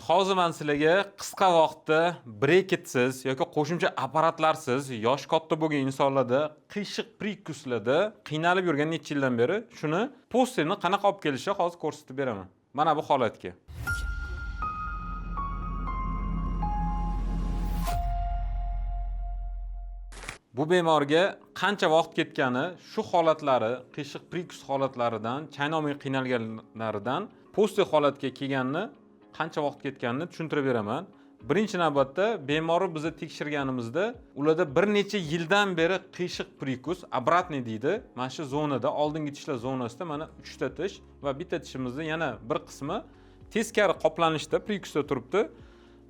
Hozir men sizlarga qisqa vaqtda breketsiz yoki qo'shimcha apparatlarsiz yosh katta bo'lgan insonlarda qiyshiq prikuslarda qiynalib yurgan necha yildan beri shuni posterni qanaqa olib kelishi hozir ko'rsatib beraman. Mana bu holatga. Bu bemorga qancha vaqt ketgani, shu holatlari, qiyshiq prikus holatlaridan, chaynolmay qiynalganlaridan poster holatga kelganini qancha vaqt ketganini tushuntirib beraman. Birinchi navbatda bemorni biz tekshirganimizda ularda bir necha yildan beri qiyshiq prikus, обратный deydi. Mana shu zonada, oldingi tishlar zonasida mana 3 ta tish va bitta tishimizda yana bir qismi teskari qoplanishda prikusda turibdi.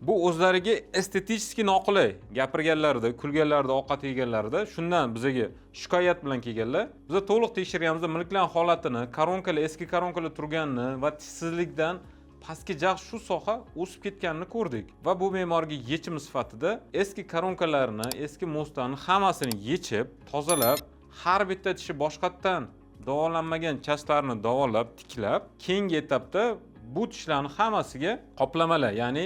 Bu o'zlariga estetik noqulay gapirganlarida, kulganlarida, ovqat yeganlarida shundan bizga shikoyat bilan kelganlar. Biz to'liq tekshirganimizda milklar holatini, koronkalar, eski koronkalar turganini va tishsizlikdan pastki jag' shu soha o'sib ketganini ko'rdik va bu bemorga yechim sifatida eski koronkalarni, eski mostlarni hammasini yechib, tozalab, har bitta tishi boshqatdan davolanmagan chastlarni davolab, tiklab, keyingi etapda bu tishlarni hammasiga qoplamalar, ya'ni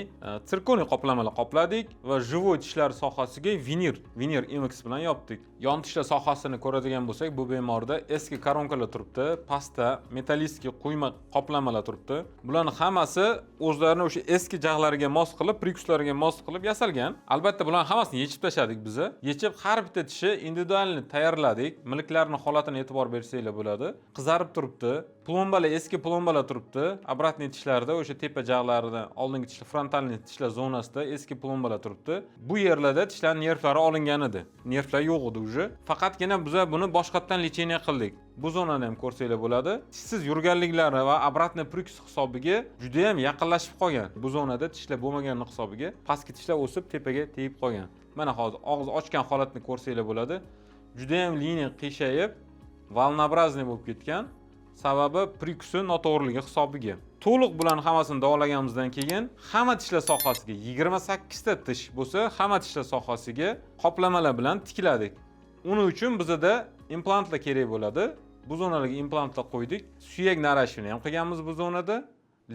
sirkoniy qoplamalar qopladik va живой tishlar sohasiga vinir MX bilan yopdik. Yon tishlar sohasini ko'radigan bo'lsak, bu bemorda eski koronkalar turibdi, pasta, metallistki quyma qoplamalar turibdi. Bularning hammasi o'zlarini o'sha eski jag'lariga mos qilib, prikuslariga mos qilib yasalgan. Albatta bularning hammasini yechib tashladik biz. Yechib har bitta tishi individualni tayyorladik. Milklarning holatini e'tibor bersanglar bo'ladi. Qizarib turibdi. Plombalar, eski plombalar turibdi. Обратный tishlarda o'sha tepa jag'larida, oldingi tishlar, frontalniy tishlar zonasida eski plombalar turibdi. Bu yerlarda tishlar nervlari olingan edi. Nervlar yo'q edi uje. Faqatgina biz buni boshqatdan lecheniya qildik. Bu zonani ham ko'rsanglar bo'ladi. Tishsiz yurganliklari va обратный prikus hisobiga juda ham yaqinlashib qolgan. Bu zonada tishlar bo'lmagani hisobiga pastki tishlar o'sib tepaga tegib qolgan. Mana hozir og'iz ochgan holatni ko'rsanglar bo'ladi. Juda ham liniya qiyshayib, volnoобразный bo'lib ketgan. Sababi prikusi noto'g'riligi hisobiga. To'liq bularni hammasini davolaganimizdan keyin hamma tishlar sohasiga 28 ta tish bo'lsa, hamma tishlar sohasiga qoplamalar bilan tikladik. Uning uchun bizda implantlar kerak bo'ladi. Bu zonalarga implantlar qo'ydik. Suyak narashini ham qilganmiz bu zonada.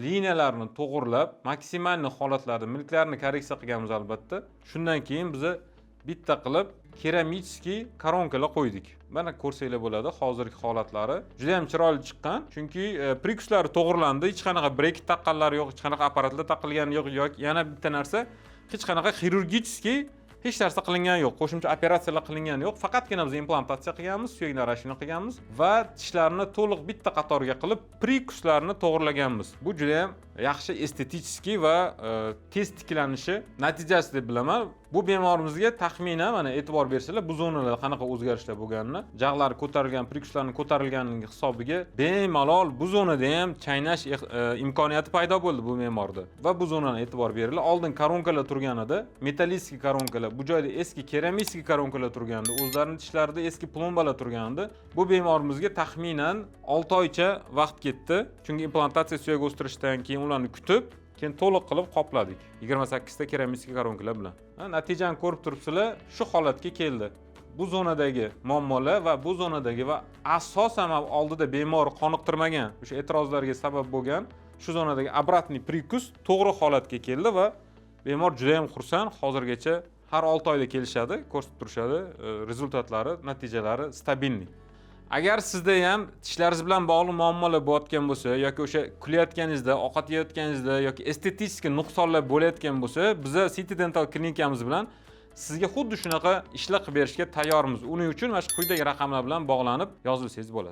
Liniyalarni to'g'rilab, maksimal holatlarda milklarni korreksiya qilganmiz albatta. Shundan keyin biz bitta qilib keramический koronkalar qo'ydik. Mana ko'rsanglar bo'ladi, hozirgi holatlari juda ham chiroyli chiqqan. Chunki prikuslari to'g'rilandi, hech qanaqa breket taqqanlari yo'q, hech qanaqa apparatlar taqilgani yo'q, yoki yana bitta narsa, hech qanaqa xirurgicheskiy hech narsa qilingan yo'q, qo'shimcha operatsiyalar qilingan yo'q. Faqatgina biz implantatsiya qilganmiz, suyak narashini qilganmiz va tishlarni to'liq bitta qatorga qilib prikuslarni to'g'rilaganmiz. Bu juda ham yaxshi estetik va tez tiklanishi natijasi deb bilaman. Bu bemorimizga taxminan mana e'tibor bersanglar, bu zonalarda qanaqa o'zgarishlar bo'lganini, jag'lari ko'tarilgan, prikuslarning ko'tarilganligi hisobiga bemalol bu zonada ham chaynash imkoniyati paydo bo'ldi bu bemorda. Va bu zonani e'tibor beringlar. Oldin koronkalar turganida, metallistki koronkalar, bu joyda eski keramический koronkalar turganda, o'zlarining tishlarida eski plombalar turganda, bu bemorimizga taxminan 6 oycha vaqt ketdi. Chunki implantatsiya suyak o'stirishdan keyin ularni kutib, keyin to'liq qilib qopladik 28 ta keramический koronkalar bilan. Natijani ko'rib turibsizlar, shu holatga keldi. Bu zonadagi muammolar va bu zonadagi va asosan oldida bemor qoniqtirmagan, o'sha e'tirozlarga sabab bo'lgan shu zonadagi обратный prikus to'g'ri holatga keldi va bemor juda ham xursand. Hozirgacha har 6 oyda kelishadi, ko'rsatib turishadi, rezultatlari, natijalari stabilniy. Agar sizda ham tishlaringiz bilan bog'liq muammolar bo'layotgan bo'lsa yoki o'sha kulayotganingizda, ovqat yeyotganingizda yoki estetik nuqsonlar bo'layotgan bo'lsa, biz City Dental klinikamiz bilan sizga xuddi shunaqa ishlar qilib berishga tayyormiz. Uning uchun mana shu quyidagi raqamlar bilan bog'lanib yozilsangiz bo'ladi.